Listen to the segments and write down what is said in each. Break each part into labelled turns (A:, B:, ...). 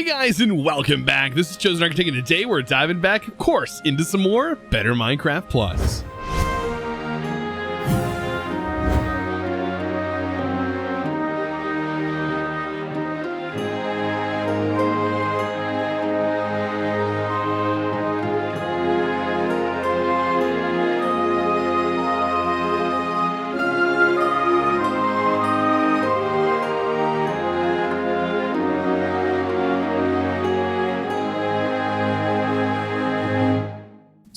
A: guys, and welcome back. This is Chosen Architect, and today we're diving back, of course, into some more Better Minecraft Plus.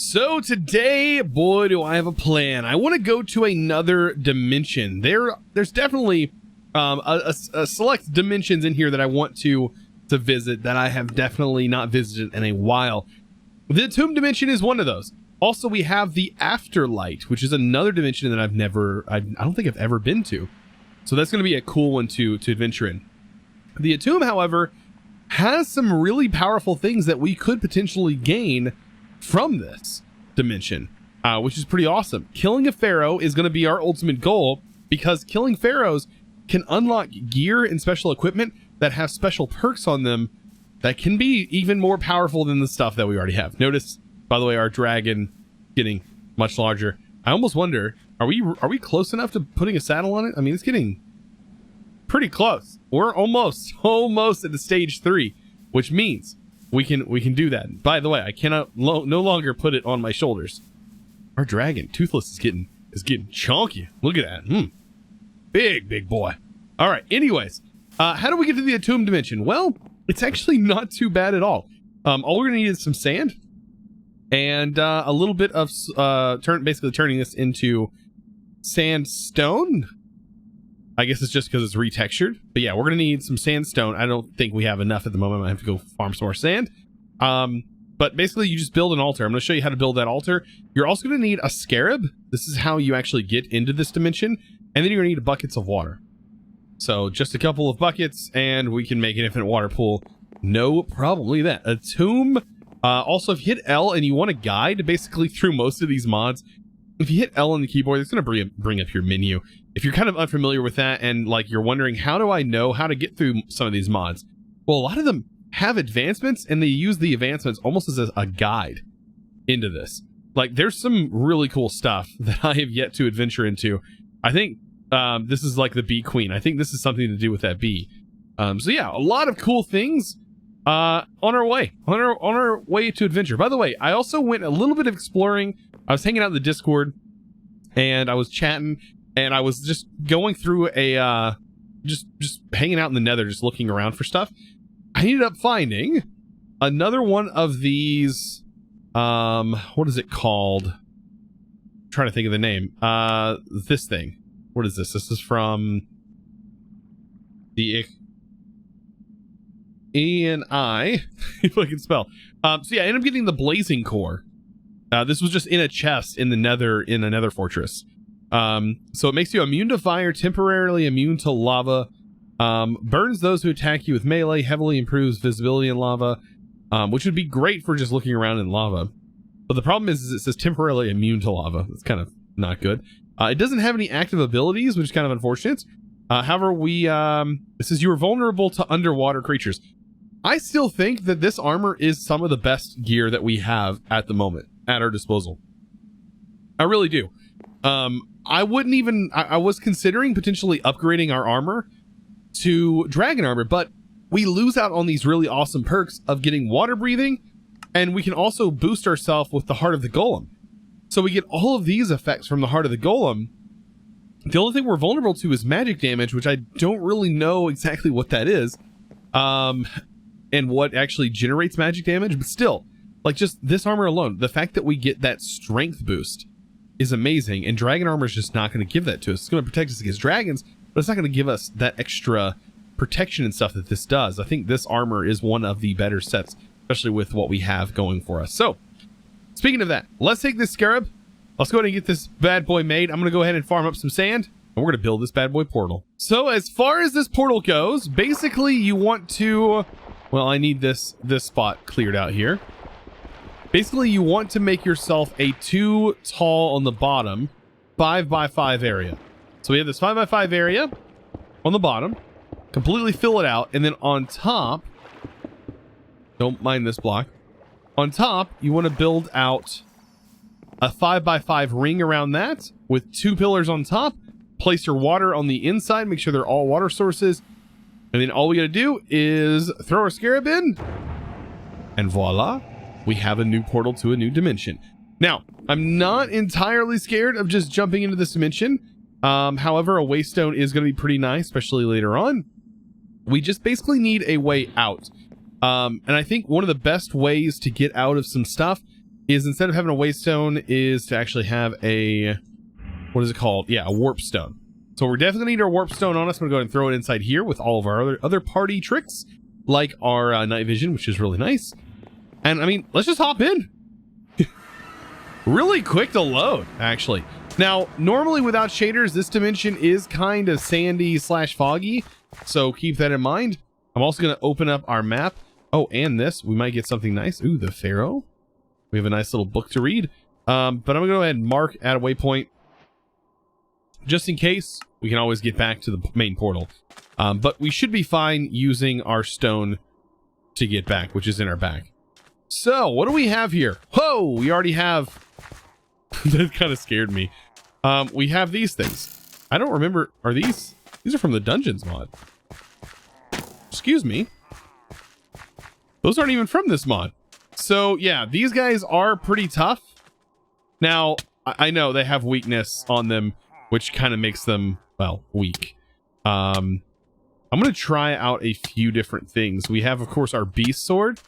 A: So today, boy, do I have a plan. I want to go to another dimension. There's definitely a select dimensions in here that I want to visit that I have definitely not visited in a while. The tomb dimension is one of those. Also, we have the afterlight, which is another dimension that I don't think I've ever been to. So that's going to be a cool one to adventure in. The tomb, however, has some really powerful things that we could potentially gain from this dimension, which is pretty awesome. Killing a pharaoh is going to be our ultimate goal, because killing pharaohs can unlock gear and special equipment that have special perks on them that can be even more powerful than the stuff that we already have. Notice, by the way, our dragon getting much larger. I almost wonder, are we close enough to putting a saddle on it? I mean, it's getting pretty close. We're almost at the stage 3, which means we can do that. By the way, I cannot no longer put it on my shoulders. Our dragon, Toothless, is getting chunky. Look at that. Big boy. All right. Anyways, how do we get to the tomb dimension? Well, it's actually not too bad at all. All we're gonna need is some sand and a little bit of basically turning this into sandstone. I guess it's just because it's retextured. But yeah, we're going to need some sandstone. I don't think we have enough at the moment. I have to go farm some more sand. But basically, you just build an altar. I'm going to show you how to build that altar. You're also going to need a scarab. This is how you actually get into this dimension. And then you're going to need buckets of water. So just a couple of buckets, and we can make an infinite water pool. No problem. Look at that. A tomb. Also, if you hit L and you want a guide, basically through most of these mods, if you hit L on the keyboard, it's going to bring up your menu. If you're kind of unfamiliar with that and like you're wondering, how do I know how to get through some of these mods? Well, a lot of them have advancements, and they use the advancements almost as a guide into this. Like, there's some really cool stuff that I have yet to adventure into. I think this is like the bee queen. I think this is something to do with that bee. So yeah, a lot of cool things on our way to adventure. By the way, I also went a little bit of exploring. I was hanging out in the Discord, and I was chatting, and I was just going through a just hanging out in the Nether, just looking around for stuff. I ended up finding another one of these what is it called? I'm trying to think of the name. This thing. What is this? This is from the E&I, if I can spell. So yeah, I ended up getting the blazing core. This was just in a chest in the Nether fortress. So it makes you immune to fire, temporarily immune to lava, burns those who attack you with melee, heavily improves visibility in lava, which would be great for just looking around in lava. But the problem is it says temporarily immune to lava. That's kind of not good. It doesn't have any active abilities, which is kind of unfortunate. However, it says you are vulnerable to underwater creatures. I still think that this armor is some of the best gear that we have at the moment at our disposal. I really do. I was considering potentially upgrading our armor to dragon armor, but we lose out on these really awesome perks of getting water breathing, and we can also boost ourselves with the heart of the golem. So we get all of these effects from the heart of the golem. The only thing we're vulnerable to is magic damage, which I don't really know exactly what that is, and what actually generates magic damage, but still, like, just this armor alone, the fact that we get that strength boost is amazing, and dragon armor is just not going to give that to us. It's going to protect us against dragons, but it's not going to give us that extra protection and stuff that this does. I think this armor is one of the better sets, especially with what we have going for us. So, speaking of that, let's take this scarab. Let's go ahead and get this bad boy made. I'm going to go ahead and farm up some sand, and we're going to build this bad boy portal. So, as far as this portal goes, basically you want to... Well, I need this spot cleared out here. Basically, you want to make yourself a 2 tall on the bottom, 5x5 area. So we have this 5x5 area on the bottom, completely fill it out, and then on top, Don't mind this block. On top, you want to build out a 5x5 ring around that with 2 pillars on top. Place your water on the inside. Make sure they're all water sources. And then all we got to do is throw our scarab in. And voila, we have a new portal to a new dimension. Now, I'm not entirely scared of just jumping into this dimension. However, a waystone is going to be pretty nice, especially later on. We just basically need a way out. And I think one of the best ways to get out of some stuff is, instead of having a waystone, is to actually have a, what is it called? Yeah, a warp stone. So we're definitely gonna need our warp stone on us. I'm gonna go ahead and throw it inside here with all of our other party tricks, like our night vision, which is really nice. And I mean, let's just hop in. Really quick to load, actually. Now, normally without shaders, this dimension is kind of sandy / foggy, so keep that in mind. I'm also gonna open up our map. Oh, and this, we might get something nice. Ooh, the Pharaoh. We have a nice little book to read. But I'm gonna go ahead and mark at a waypoint, just in case. We can always get back to the main portal. But we should be fine using our stone to get back, which is in our bag. So, what do we have here? Whoa, we already have... That kind of scared me. We have these things. I don't remember... Are these... These are from the Dungeons mod. Excuse me. Those aren't even from this mod. So, yeah, these guys are pretty tough. Now, I know they have weakness on them, which kind of makes them, well, weak. I'm going to try out a few different things. We have, of course, our beast sword,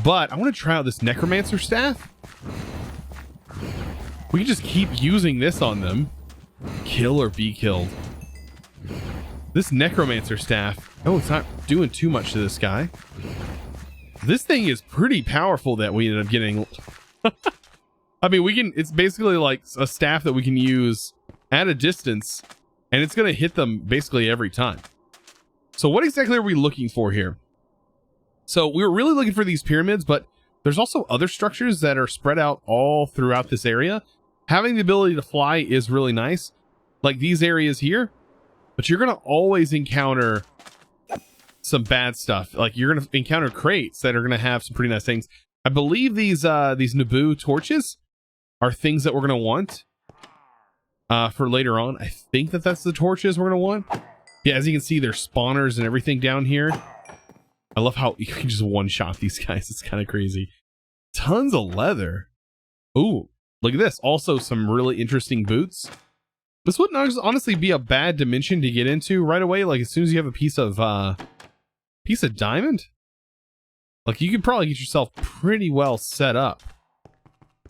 A: but I want to try out this necromancer staff. We can just keep using this on them. Kill or be killed. This necromancer staff. Oh, it's not doing too much to this guy. This thing is pretty powerful that we ended up getting. I mean, we can, it's basically like a staff that we can use at a distance, and it's going to hit them basically every time. So what exactly are we looking for here? So we were really looking for these pyramids, but there's also other structures that are spread out all throughout this area. Having the ability to fly is really nice, like these areas here, but you're going to always encounter some bad stuff. Like, you're going to encounter crates that are going to have some pretty nice things. I believe these Naboo torches are things that we're going to want for later on. I think that that's the torches we're going to want. Yeah, as you can see, there's spawners and everything down here. I love how you can just one-shot these guys. It's kind of crazy. Tons of leather. Ooh, look at this. Also, some really interesting boots. This wouldn't honestly be a bad dimension to get into right away. Like, as soon as you have a piece of diamond, like, you could probably get yourself pretty well set up.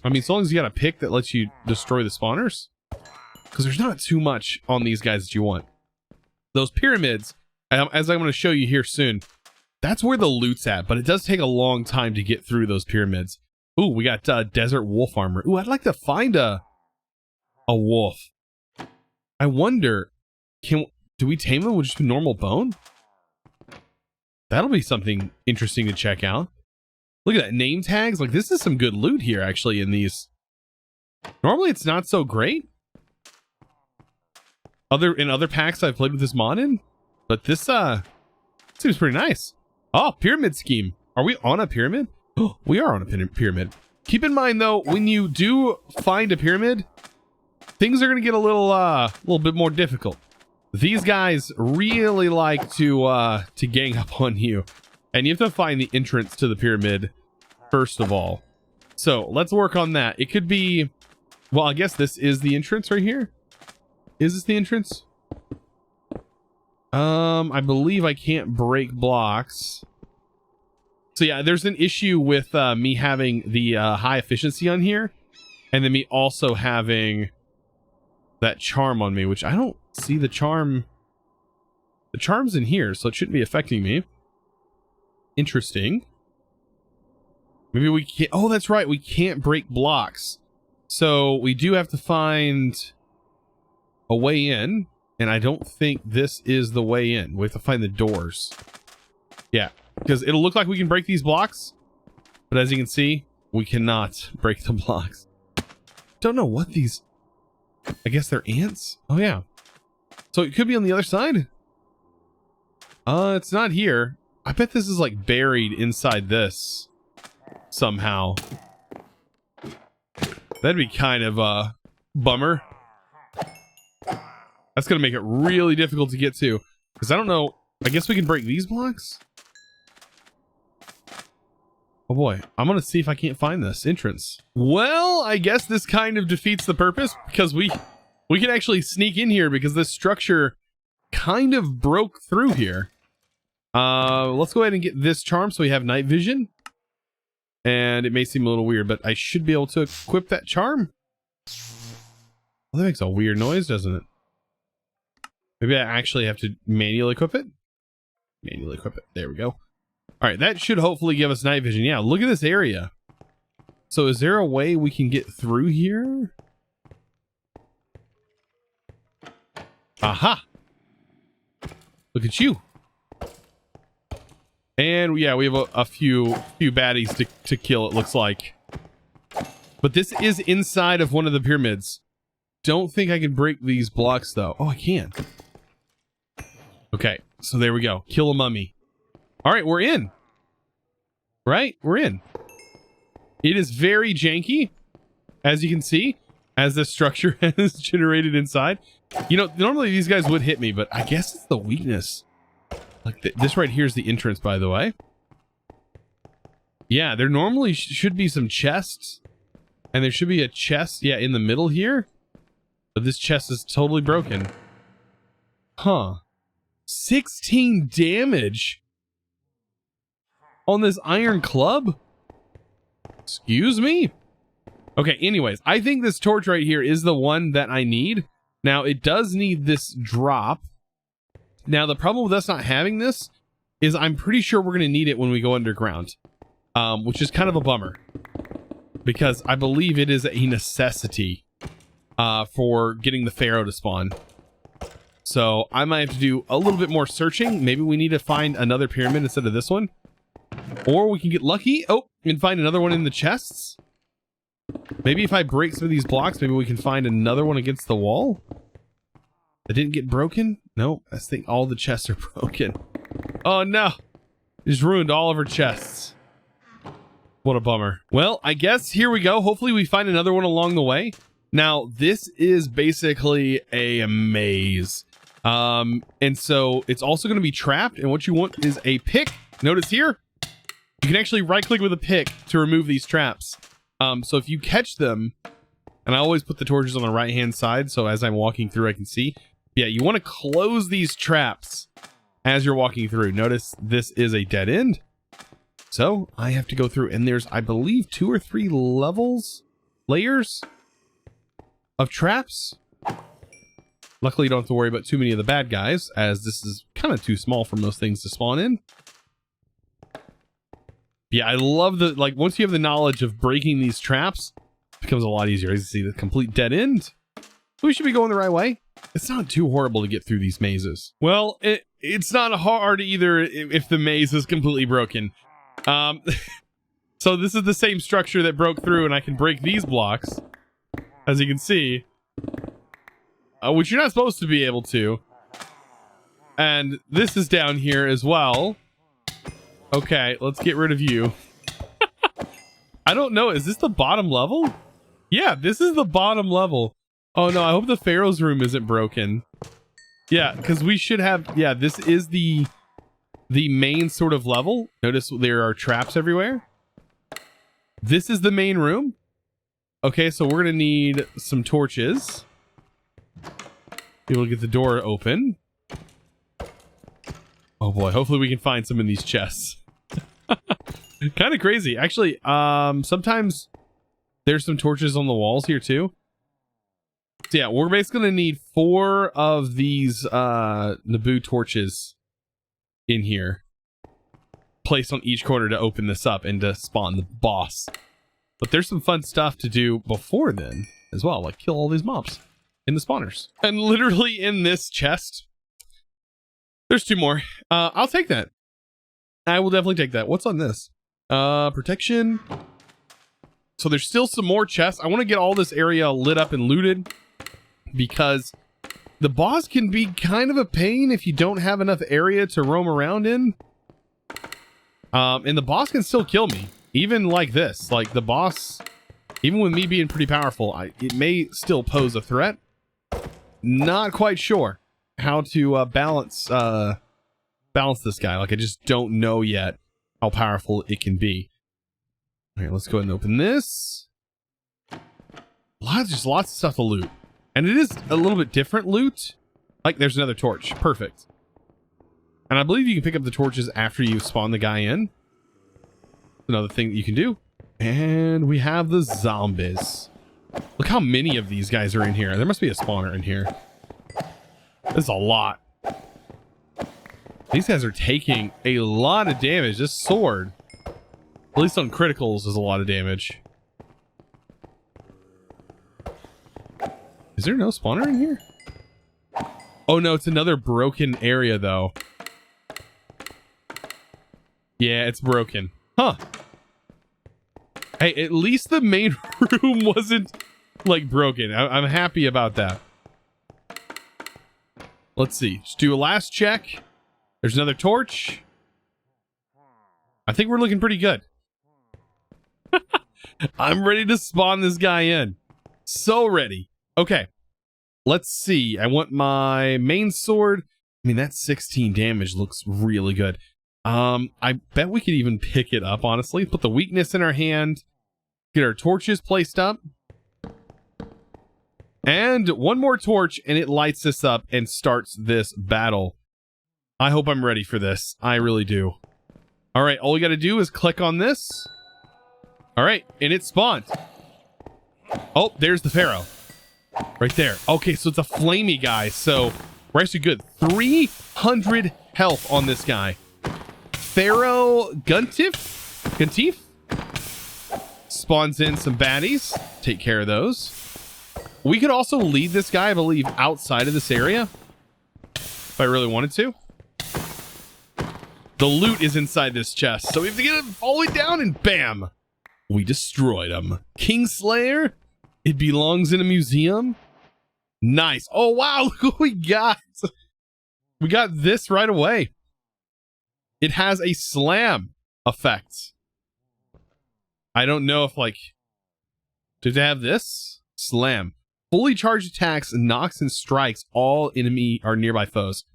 A: I mean, as long as you got a pick that lets you destroy the spawners, because there's not too much on these guys that you want. Those pyramids, as I'm going to show you here soon, that's where the loot's at, but it does take a long time to get through those pyramids. Ooh, we got desert wolf armor. Ooh, I'd like to find a wolf. I wonder, do we tame them with just normal bone? That'll be something interesting to check out. Look at that, name tags. Like, this is some good loot here, actually, in these. Normally, it's not so great. In other packs I've played with this mod in, but this seems pretty nice. Oh, pyramid scheme. Are we on a pyramid? Oh, we are on a pyramid. Keep in mind, though, when you do find a pyramid, things are going to get a little bit more difficult. These guys really like to gang up on you, and you have to find the entrance to the pyramid first of all. So let's work on that. It could be, well, I guess this is the entrance right here. Is this the entrance? I believe I can't break blocks. So yeah, there's an issue with me having the high efficiency on here, and then me also having that charm on me, which I don't see the charm. The charm's in here, so it shouldn't be affecting me. Interesting. Maybe we can't. Oh, that's right. We can't break blocks. So we do have to find a way in, and I don't think this is the way in. We have to find the doors. Yeah, because it'll look like we can break these blocks, but as you can see, we cannot break the blocks. Don't know what these... I guess they're ants? Oh, yeah. So it could be on the other side? It's not here. I bet this is like buried inside this somehow. That'd be kind of a bummer. That's going to make it really difficult to get to. Because I don't know. I guess we can break these blocks? Oh boy. I'm going to see if I can't find this entrance. Well, I guess this kind of defeats the purpose. Because we can actually sneak in here. Because this structure kind of broke through here. Let's go ahead and get this charm so we have night vision. And it may seem a little weird, but I should be able to equip that charm. Well, that makes a weird noise, doesn't it? Maybe I actually have to manually equip it. Manually equip it. There we go. All right, that should hopefully give us night vision. Yeah, look at this area. So is there a way we can get through here? Aha! Look at you. And yeah, we have a few baddies to kill, it looks like. But this is inside of one of the pyramids. Don't think I can break these blocks though. Oh, I can. Okay, so there we go. Kill a mummy. All right, we're in. Right? We're in. It is very janky, as you can see, as the structure has generated inside. You know, normally these guys would hit me, but I guess it's the weakness. Like this right here is the entrance, by the way. Yeah, there normally should be some chests. And there should be a chest, yeah, in the middle here. But this chest is totally broken. Huh. 16 damage on this iron club? Excuse me? Okay, anyways, I think this torch right here is the one that I need. Now, it does need this drop. Now, the problem with us not having this is I'm pretty sure we're going to need it when we go underground, which is kind of a bummer because I believe it is a necessity for getting the Pharaoh to spawn. So I might have to do a little bit more searching. Maybe we need to find another pyramid instead of this one, or we can get lucky. Oh, and find another one in the chests. Maybe if I break some of these blocks, maybe we can find another one against the wall. That didn't get broken? No, I think all the chests are broken. Oh no! Just ruined all of her chests. What a bummer. Well, I guess here we go. Hopefully we find another one along the way. Now, this is basically a maze. And so it's also going to be trapped. And what you want is a pick. Notice here, you can actually right-click with a pick to remove these traps. So if you catch them, and I always put the torches on the right-hand side, so as I'm walking through, I can see. Yeah, you want to close these traps as you're walking through. Notice this is a dead end. So I have to go through, and there's, I believe, 2 or 3 layers of traps. Luckily, you don't have to worry about too many of the bad guys, as this is kind of too small for most things to spawn in. Yeah, I love the, like, once you have the knowledge of breaking these traps, it becomes a lot easier. As you see, the complete dead end. We should be going the right way. It's not too horrible to get through these mazes. Well, it's not hard either if the maze is completely broken. So this is the same structure that broke through, and I can break these blocks, as you can see, which you're not supposed to be able to. And this is down here as well. Okay, let's get rid of you. I don't know. Is this the bottom level? Yeah, this is the bottom level. Oh no, I hope the Pharaoh's room isn't broken. Yeah, because we should have... Yeah, this is the main sort of level. Notice there are traps everywhere. This is the main room. Okay, so we're going to need some torches. Be able to get the door open. Oh boy, hopefully we can find some in these chests. Kind of crazy. Actually, sometimes there's some torches on the walls here too. So yeah, we're basically going to need 4 of these Naboo torches in here. Placed on each corner to open this up and to spawn the boss. But there's some fun stuff to do before then as well, like kill all these mobs in the spawners. And literally in this chest, there's 2 more. I'll take that. I will definitely take that. What's on this? Protection. So there's still some more chests. I want to get all this area lit up and looted because the boss can be kind of a pain if you don't have enough area to roam around in. And the boss can still kill me, even like this. Like the boss, even with me being pretty powerful, it may still pose a threat. Not quite sure how to balance this guy. Like I just don't know yet how powerful it can be. All right, let's go ahead and open this. Just lots of stuff to loot, and it is a little bit different loot. Like there's another torch, perfect. And I believe you can pick up the torches after you spawn the guy in. Another thing that you can do. And we have the zombies. Look how many of these guys are in here. There must be a spawner in here. There's a lot. These guys are taking a lot of damage. This sword, at least on criticals, is a lot of damage. Is there no spawner in here? Oh no, it's another broken area though. Yeah, it's broken. Huh. Hey, at least the main room wasn't like broken. I'm happy about that. Let's see. Just do a last check. There's another torch. I think we're looking pretty good. I'm ready to spawn this guy in. So ready. Okay. Let's see. I want my main sword. I mean, that 16 damage looks really good. I bet we could even pick it up, honestly. Put the weakness in our hand. Get our torches placed up. And one more torch, and it lights this up and starts this battle. I hope I'm ready for this. I really do. All right, all we got to do is click on this. All right, and it spawned. Oh, there's the Pharaoh. Right there. Okay, so it's a flamey guy, so we're actually good. 300 health on this guy. Pharaoh Guntif spawns in some baddies. Take care of those. We could also lead this guy, I believe, outside of this area if I really wanted to. The loot is inside this chest, so we have to get it all the way down, and bam, we destroyed him. Kingslayer, it belongs in a museum. Nice. Oh wow, look what we got. We got this right away. It has a slam effect. I don't know if like, did they have this? Slam. Fully charged attacks, knocks, and strikes all enemy or nearby foes.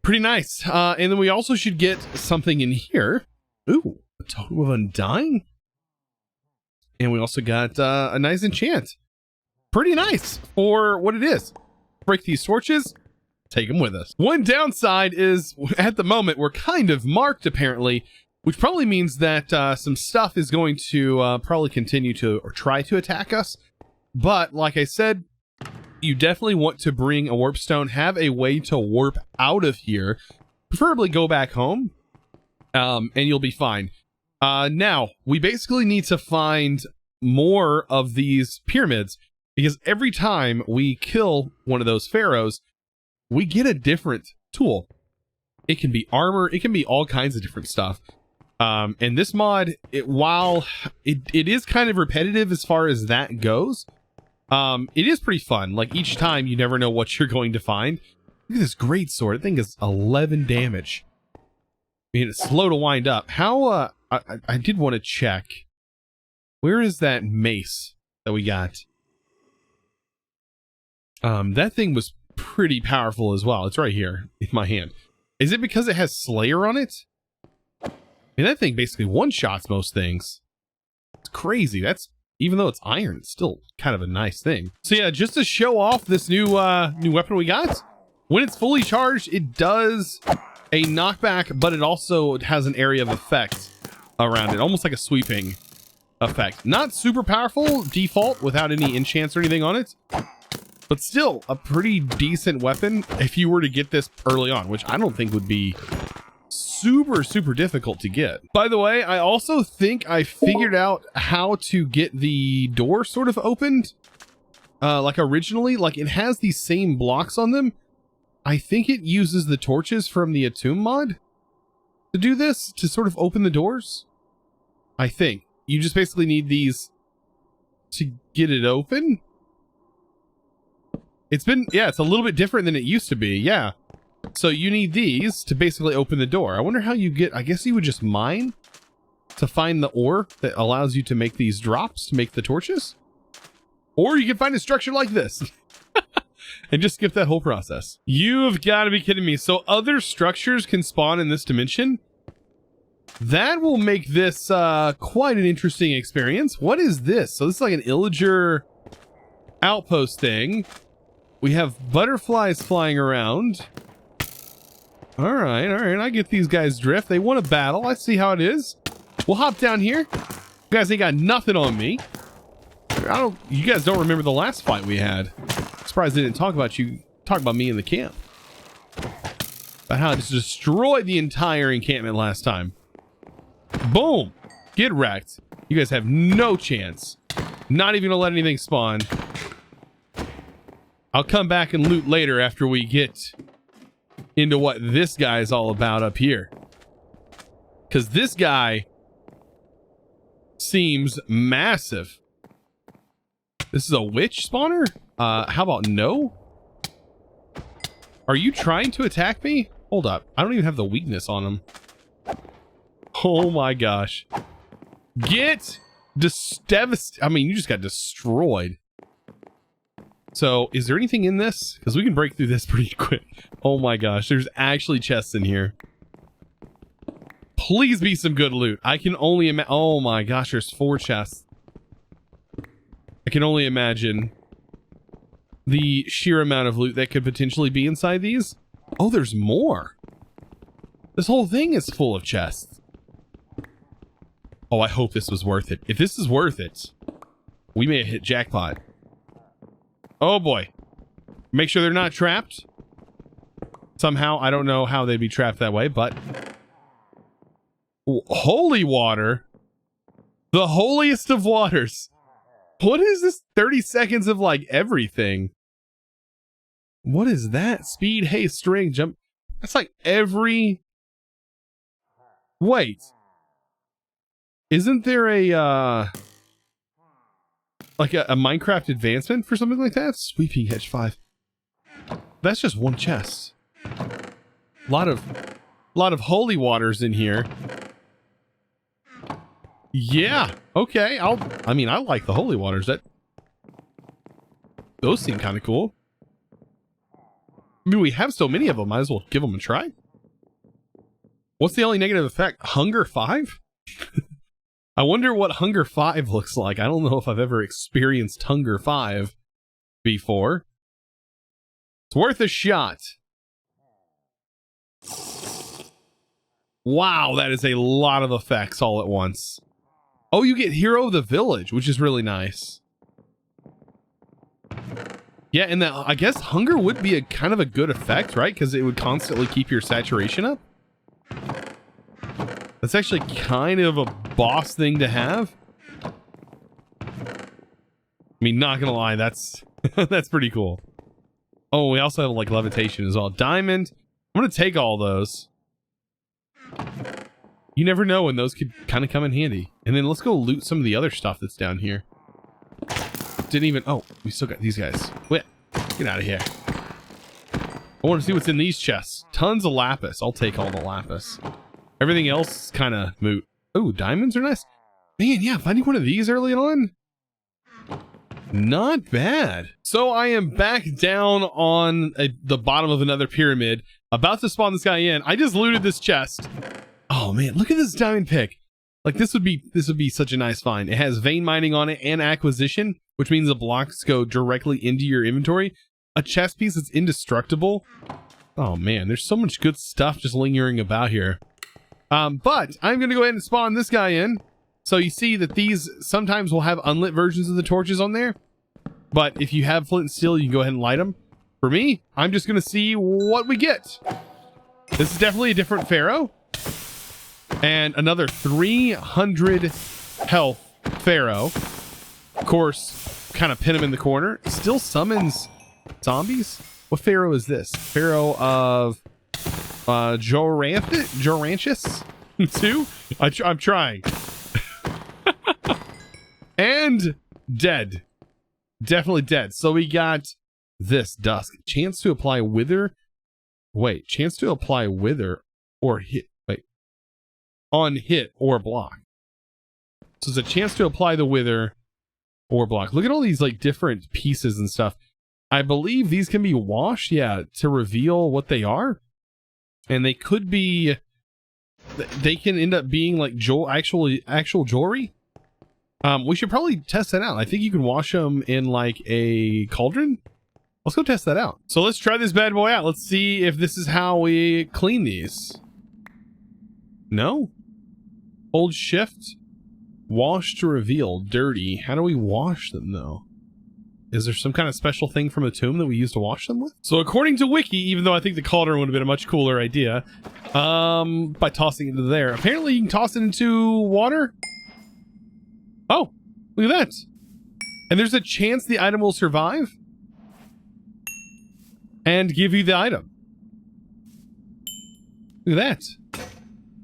A: Pretty nice. And then we also should get something in here. Ooh, a Totem of Undying. And we also got a nice enchant. Pretty nice for what it is. Break these torches, take them with us. One downside is, at the moment, we're kind of marked, apparently, which probably means that some stuff is going to probably continue to, or try to attack us. But, like I said, you definitely want to bring a warp stone, have a way to warp out of here, preferably go back home, and you'll be fine. Now, we basically need to find more of these pyramids, because every time we kill one of those pharaohs, we get a different tool. It can be armor, it can be all kinds of different stuff. And this mod, while it is kind of repetitive as far as that goes, it is pretty fun. Like each time, you never know what you're going to find. Look at this great sword. I think it's 11 damage. I mean, it's slow to wind up. How, I did want to check. Where is that mace that we got? That thing was pretty powerful as well. It's right here in my hand. Is it because it has Slayer on it? I mean, that thing basically one-shots most things. It's crazy. That's, even though it's iron, it's still kind of a nice thing. So yeah, just to show off this new weapon we got, when it's fully charged, it does a knockback, but it also has an area of effect around it, almost like a sweeping effect. Not super powerful default without any enchants or anything on it, but still a pretty decent weapon if you were to get this early on, which I don't think would be super difficult to get. By the way, I also think I figured out how to get the door sort of opened like originally. Like it has these same blocks on them. I think it uses the torches from the Atom mod to do this, to sort of open the doors. I think you just basically need these to get it open. It's been, yeah, it's a little bit different than it used to be. Yeah. So you need these to basically open the door. I wonder how you get, I guess you would just mine to find the ore that allows you to make these drops to make the torches. Or you can find a structure like this and just skip that whole process. You've got to be kidding me. So other structures can spawn in this dimension? That will make this quite an interesting experience. What is this? So this is like an illager outpost thing. We have butterflies flying around. All right. I get these guys drift. They want to battle. I see how it is. We'll hop down here. You guys ain't got nothing on me. You guys don't remember the last fight we had. Surprised they didn't talk about me in the camp. About how I just destroyed the entire encampment last time. Boom! Get wrecked. You guys have no chance. Not even gonna let anything spawn. I'll come back and loot later after we get into what this guy is all about up here. Because this guy seems massive. This is a witch spawner? How about no? Are you trying to attack me? Hold up. I don't even have the weakness on him. Oh my gosh. Get I mean, you just got destroyed. So, is there anything in this? Because we can break through this pretty quick. Oh my gosh, there's actually chests in here. Please be some good loot. I can only imagine. Oh my gosh, there's 4 chests. I can only imagine the sheer amount of loot that could potentially be inside these. Oh, there's more. This whole thing is full of chests. Oh, I hope this was worth it. If this is worth it, we may have hit jackpot. Oh boy. Make sure they're not trapped. Somehow, I don't know how they'd be trapped that way, but... Ooh, holy water. The holiest of waters. What is this? 30 seconds of like everything. What is that? Speed, haste, strength, jump. That's like every... Wait. Isn't there a, like a Minecraft advancement for something like that? Sweeping hedge 5. That's just one chest. A lot of holy waters in here. Yeah. Okay. I mean, I like the holy waters. Those seem kind of cool. I mean, we have so many of them. Might as well give them a try. What's the only negative effect? Hunger 5? I wonder what Hunger 5 looks like. I don't know if I've ever experienced Hunger 5 before. It's worth a shot. Wow, that is a lot of effects all at once. Oh, you get Hero of the Village, which is really nice. Yeah, and that, I guess Hunger would be a kind of a good effect, right? Because it would constantly keep your saturation up. That's actually kind of a boss thing to have. I mean, not gonna lie, that's that's pretty cool. Oh, we also have like levitation as well. Diamond. I'm gonna take all those. You never know when those could kind of come in handy. And then let's go loot some of the other stuff that's down here. Didn't even... Oh, we still got these guys. Wait, get out of here. I want to see what's in these chests. Tons of lapis. I'll take all the lapis. Everything else is kind of moot. Oh, diamonds are nice. Man, yeah, finding one of these early on. Not bad. So I am back down on the bottom of another pyramid. About to spawn this guy in. I just looted this chest. Oh man, look at this diamond pick. Like this would be such a nice find. It has vein mining on it and acquisition, which means the blocks go directly into your inventory. A chest piece that's indestructible. Oh man, there's so much good stuff just lingering about here. But I'm going to go ahead and spawn this guy in. So you see that these sometimes will have unlit versions of the torches on there. But if you have flint and steel, you can go ahead and light them. For me, I'm just going to see what we get. This is definitely a different Pharaoh. And another 300 health Pharaoh. Of course, kind of pin him in the corner. Still summons zombies. What Pharaoh is this? Pharaoh of... Joranchus 2? I'm trying. And dead. Definitely dead. So we got this dusk. Chance to apply wither Wait, chance to apply wither or hit. Wait, on hit or block. So it's a chance to apply the wither or block. Look at all these like different pieces and stuff. I believe these can be washed, yeah, to reveal what they are. And they could be, they can end up being like actual jewelry. We should probably test that out. I think you can wash them in like a cauldron. Let's go test that out. So let's try this bad boy out. Let's see if this is how we clean these. No? Hold shift. Wash to reveal. Dirty. How do we wash them though? Is there some kind of special thing from a tomb that we use to wash them with? So according to Wiki, even though I think the cauldron would have been a much cooler idea, by tossing it into there. Apparently you can toss it into water. Oh, look at that. And there's a chance the item will survive and give you the item. Look at that.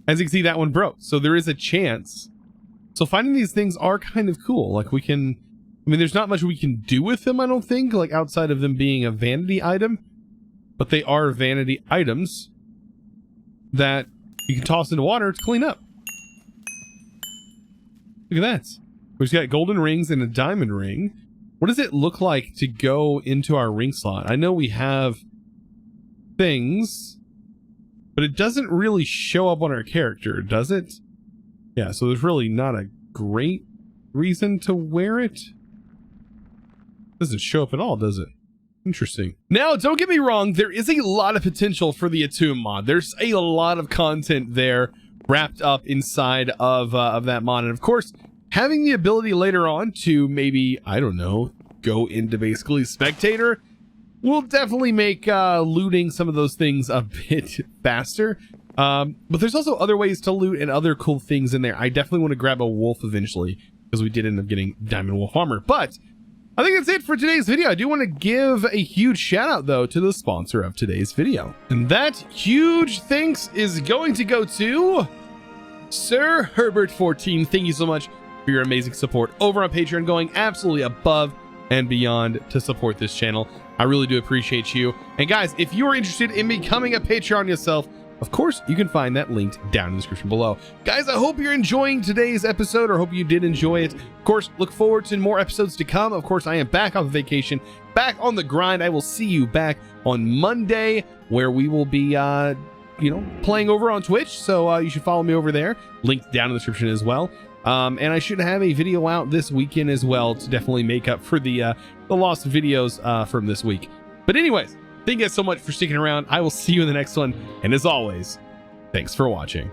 A: As you can see, that one broke. So there is a chance. So finding these things are kind of cool. Like we can, I mean, there's not much we can do with them, I don't think, like outside of them being a vanity item, but they are vanity items that you can toss into water to clean up. Look at that. We've got golden rings and a diamond ring. What does it look like to go into our ring slot? I know we have things, but it doesn't really show up on our character, does it? Yeah, so there's really not a great reason to wear it. Doesn't show up at all, does it? Interesting. Now, don't get me wrong, there is a lot of potential for the Atom mod. There's a lot of content there wrapped up inside of that mod. And of course, having the ability later on to maybe, I don't know, go into basically spectator will definitely make looting some of those things a bit faster. But there's also other ways to loot and other cool things in there. I definitely want to grab a wolf eventually because we did end up getting diamond wolf armor. But I think that's it for today's video. I do want to give a huge shout out though to the sponsor of today's video. And that huge thanks is going to go to Sir Herbert 14. Thank you so much for your amazing support over on Patreon, going absolutely above and beyond to support this channel. I really do appreciate you. And guys, if you are interested in becoming a Patreon yourself, of course, you can find that linked down in the description below. Guys, I hope you're enjoying today's episode, or hope you did enjoy it. Of course, look forward to more episodes to come. Of course, I am back off vacation, back on the grind. I will see you back on Monday, where we will be, playing over on Twitch. So you should follow me over there. Linked down in the description as well. And I should have a video out this weekend as well to definitely make up for the lost videos from this week. But anyways, thank you guys so much for sticking around. I will see you in the next one. And as always, thanks for watching.